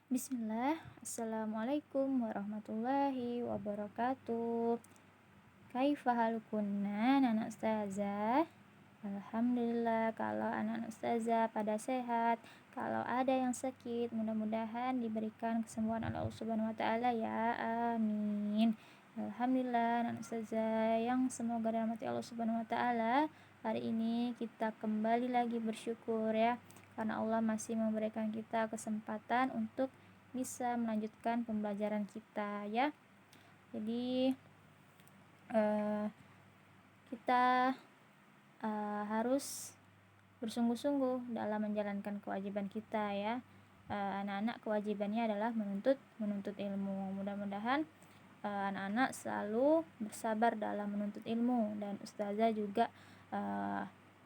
Bismillah, Assalamualaikum warahmatullahi wabarakatuh. Kaifa halukunna anak ustazah? Alhamdulillah kalau anak ustazah pada sehat. Kalau ada yang sakit, mudah-mudahan diberikan kesembuhan oleh Allah Subhanahu wa taala ya. Amin. Alhamdulillah anak ustazah yang semoga dirahmati Allah Subhanahu wa taala. Hari ini kita kembali lagi bersyukur ya, karena Allah masih memberikan kita kesempatan untuk bisa melanjutkan pembelajaran kita ya. Jadi kita harus bersungguh-sungguh dalam menjalankan kewajiban kita ya. Anak-anak kewajibannya adalah menuntut ilmu. Mudah-mudahan anak-anak selalu bersabar dalam menuntut ilmu, dan ustazah juga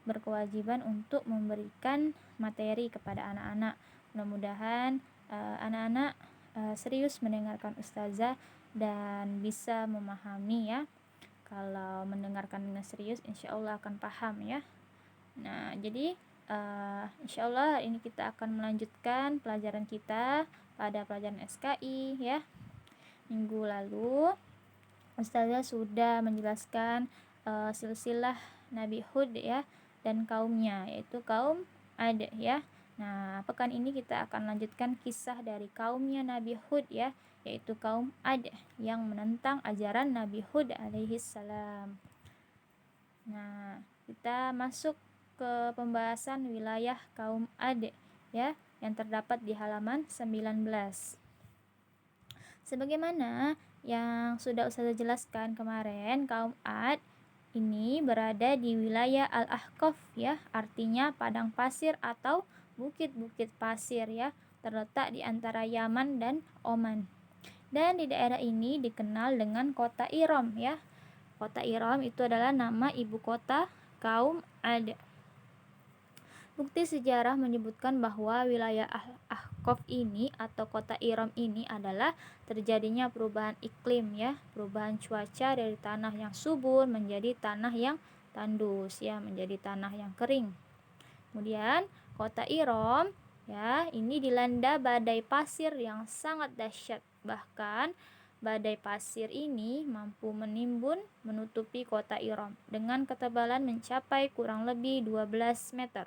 berkewajiban untuk memberikan materi kepada anak-anak. Mudah-mudahan anak-anak serius mendengarkan ustazah dan bisa memahami ya. Kalau mendengarkan dengan serius, insya Allah akan paham ya. Nah, jadi insya Allah ini kita akan melanjutkan pelajaran kita pada pelajaran SKI ya. Minggu lalu ustazah sudah menjelaskan silsilah Nabi Hud ya dan kaumnya, yaitu kaum Ad ya. Nah, pekan ini kita akan lanjutkan kisah dari kaumnya Nabi Hud ya, yaitu kaum Ad yang menentang ajaran Nabi Hud alaihi salam. Nah, kita masuk ke pembahasan wilayah kaum Ad ya, yang terdapat di halaman 19. Sebagaimana yang sudah ustazah jelaskan kemarin, kaum Ad ini berada di wilayah Al-Ahqaf ya, artinya padang pasir atau bukit-bukit pasir ya, terletak di antara Yaman dan Oman. Dan di daerah ini dikenal dengan kota Iram ya. Kota Iram itu adalah nama ibu kota kaum Ad. Bukti sejarah menyebutkan bahwa wilayah Ahqaf ini atau kota Iram ini adalah terjadinya perubahan iklim ya, perubahan cuaca dari tanah yang subur menjadi tanah yang tandus ya, menjadi tanah yang kering. Kemudian kota Iram ya, ini dilanda badai pasir yang sangat dahsyat. Bahkan badai pasir ini mampu menimbun menutupi kota Iram dengan ketebalan mencapai kurang lebih 12 meter.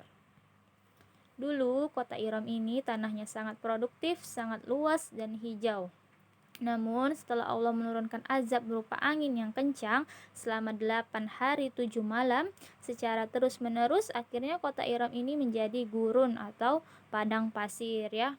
Dulu kota Iram ini tanahnya sangat produktif, sangat luas dan hijau. Namun setelah Allah menurunkan azab berupa angin yang kencang selama 8 hari 7 malam secara terus-menerus, akhirnya kota Iram ini menjadi gurun atau padang pasir ya.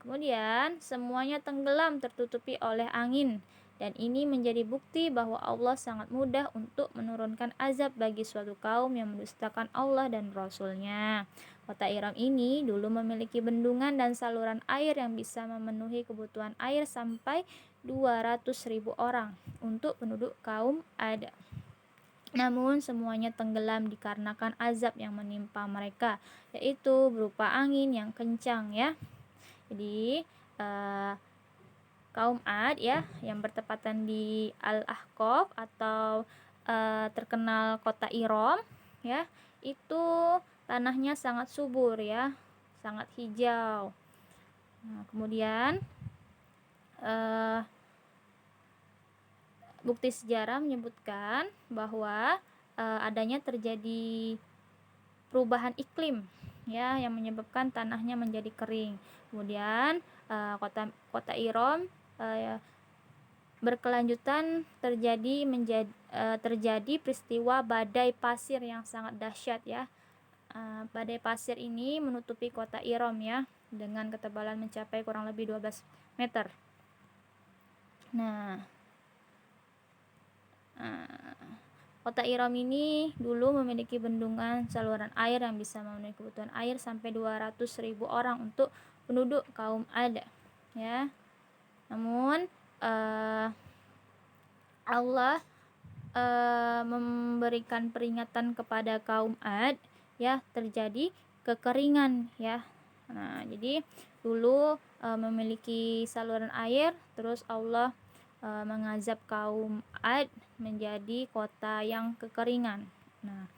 Kemudian semuanya tenggelam tertutupi oleh angin, dan ini menjadi bukti bahwa Allah sangat mudah untuk menurunkan azab bagi suatu kaum yang mendustakan Allah dan Rasul-Nya. Kota Iram ini dulu memiliki bendungan dan saluran air yang bisa memenuhi kebutuhan air sampai 200.000 orang untuk penduduk kaum Ad. Namun semuanya tenggelam dikarenakan azab yang menimpa mereka, yaitu berupa angin yang kencang ya. Jadi kaum Ad ya, yang bertepatan di Al-Ahqaf atau terkenal kota Iram ya, itu tanahnya sangat subur ya, sangat hijau. Nah, kemudian bukti sejarah menyebutkan bahwa adanya terjadi perubahan iklim ya, yang menyebabkan tanahnya menjadi kering. Kemudian kota Iram berkelanjutan terjadi peristiwa badai pasir yang sangat dahsyat ya. Badai pasir ini menutupi kota Iram ya, dengan ketebalan mencapai kurang lebih 12 meter. Kota Iram ini dulu memiliki bendungan saluran air yang bisa memenuhi kebutuhan air sampai 200.000 orang untuk penduduk kaum Ad ya. Namun Allah memberikan peringatan kepada kaum Ad ya, terjadi kekeringan ya. Nah, jadi dulu memiliki saluran air, terus Allah mengazab kaum Ad menjadi kota yang kekeringan. Nah,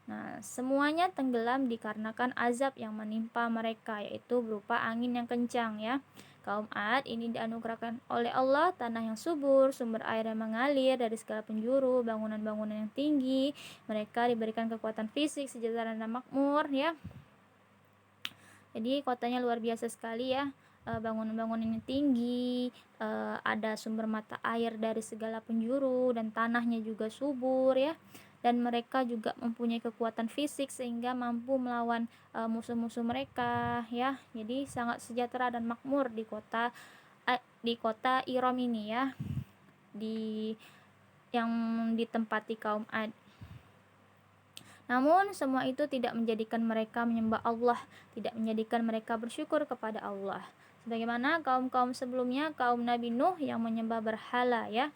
Nah, semuanya tenggelam dikarenakan azab yang menimpa mereka, yaitu berupa angin yang kencang ya. Kaum Ad ini dianugerahkan oleh Allah tanah yang subur, sumber air yang mengalir dari segala penjuru, bangunan-bangunan yang tinggi. Mereka diberikan kekuatan fisik, sejahtera dan makmur ya. Jadi kotanya luar biasa sekali ya. Bangunan-bangunan yang tinggi, ada sumber mata air dari segala penjuru dan tanahnya juga subur ya. Dan mereka juga mempunyai kekuatan fisik sehingga mampu melawan musuh-musuh mereka ya. Jadi sangat sejahtera dan makmur di kota Iram ini ya. Di yang ditempati kaum Ad. Namun semua itu tidak menjadikan mereka menyembah Allah, tidak menjadikan mereka bersyukur kepada Allah. Sebagaimana kaum-kaum sebelumnya, kaum Nabi Nuh yang menyembah berhala ya.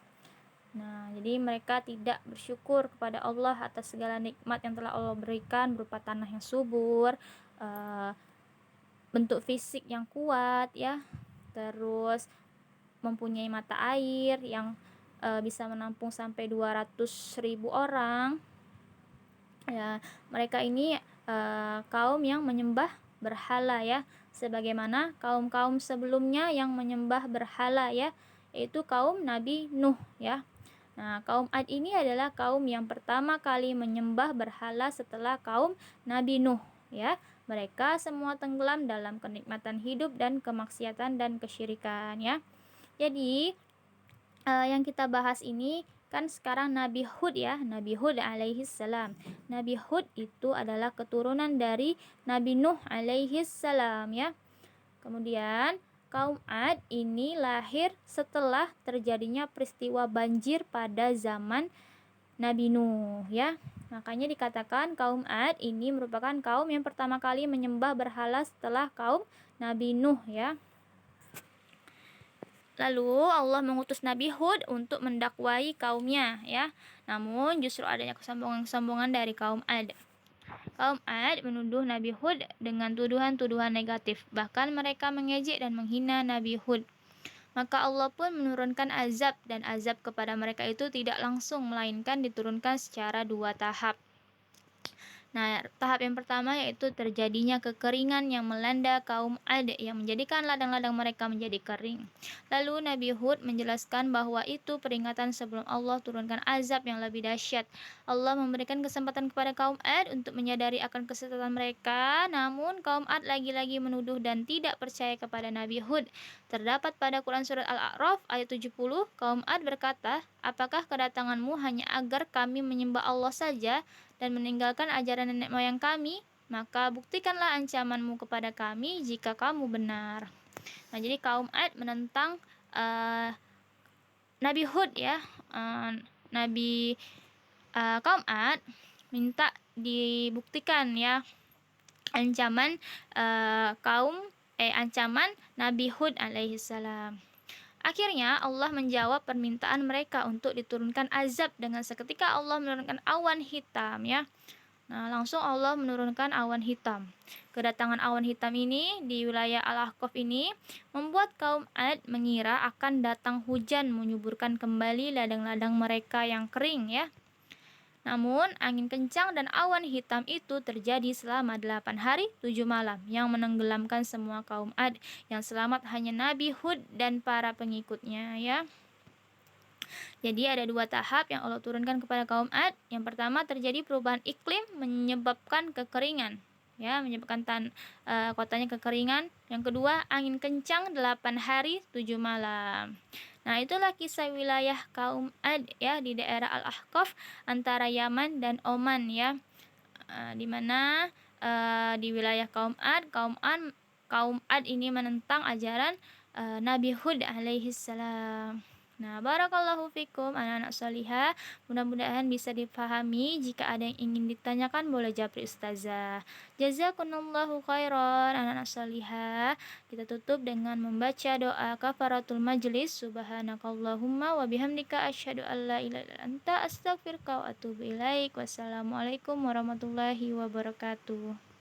Nah, jadi mereka tidak bersyukur kepada Allah atas segala nikmat yang telah Allah berikan berupa tanah yang subur, bentuk fisik yang kuat ya, terus mempunyai mata air yang bisa menampung sampai 200.000 orang. Ya, mereka ini kaum yang menyembah berhala ya, sebagaimana kaum-kaum sebelumnya yang menyembah berhala ya, yaitu kaum Nabi Nuh ya. Nah, kaum Ad ini adalah kaum yang pertama kali menyembah berhala setelah kaum Nabi Nuh ya. Mereka semua tenggelam dalam kenikmatan hidup dan kemaksiatan dan kesyirikan ya. Jadi yang kita bahas ini kan sekarang Nabi Hud ya, Nabi Hud alaihi salam. Nabi Hud itu adalah keturunan dari Nabi Nuh alaihi salam ya. Kemudian kaum Ad ini lahir setelah terjadinya peristiwa banjir pada zaman Nabi Nuh ya. Makanya dikatakan kaum Ad ini merupakan kaum yang pertama kali menyembah berhala setelah kaum Nabi Nuh ya. Lalu Allah mengutus Nabi Hud untuk mendakwai kaumnya ya. Namun justru adanya kesombongan-kesombongan dari kaum Ad. Kaum Ad menuduh Nabi Hud dengan tuduhan-tuduhan negatif. Bahkan mereka mengejek dan menghina Nabi Hud. Maka Allah pun menurunkan azab, dan azab kepada mereka itu tidak langsung melainkan diturunkan secara 2 tahap. Nah, tahap yang pertama yaitu terjadinya kekeringan yang melanda kaum Ad yang menjadikan ladang-ladang mereka menjadi kering. Lalu Nabi Hud menjelaskan bahwa itu peringatan sebelum Allah turunkan azab yang lebih dahsyat. Allah memberikan kesempatan kepada kaum Ad untuk menyadari akan kesesatan mereka, namun kaum Ad lagi-lagi menuduh dan tidak percaya kepada Nabi Hud. Terdapat pada Quran Surat Al-A'raf ayat 70, kaum Ad berkata, "Apakah kedatanganmu hanya agar kami menyembah Allah saja dan meninggalkan ajaran nenek moyang kami? Maka buktikanlah ancamanmu kepada kami jika kamu benar." Nah, jadi kaum Ad menentang Nabi Hud ya. Kaum Ad minta dibuktikan ya ancaman ancaman Nabi Hud alaihissalam. Akhirnya Allah menjawab permintaan mereka untuk diturunkan azab dengan seketika Allah menurunkan awan hitam ya. Nah, langsung Allah menurunkan awan hitam. Kedatangan awan hitam ini di wilayah Al-Ahqaf ini membuat kaum Ad mengira akan datang hujan menyuburkan kembali ladang-ladang mereka yang kering ya. Namun, angin kencang dan awan hitam itu terjadi selama 8 hari 7 malam yang menenggelamkan semua kaum Ad. Yang selamat hanya Nabi Hud dan para pengikutnya ya. Jadi ada 2 tahap yang Allah turunkan kepada kaum Ad. Yang pertama terjadi perubahan iklim menyebabkan kekeringan. Ya, menyebabkan kotanya kekeringan. Yang kedua, angin kencang 8 hari 7 malam. Nah, itulah kisah wilayah kaum Ad ya di daerah Al-Ahqaf antara Yaman dan Oman ya. Di mana di wilayah kaum Ad ini menentang ajaran Nabi Hud alaihi salam. Nah, barakallahu fikum anak-anak solihah. Mudah-mudahan bisa dipahami. Jika ada yang ingin ditanyakan boleh japri ustazah. Jazakumullahu khairan anak-anak solihah. Kita tutup dengan membaca doa kafaratul majlis. Subhanakallahumma wa bihamdika asyhadu an la ilaha illa anta astaghfiruka wa atubu ilaik. Wassalamualaikum warahmatullahi wabarakatuh.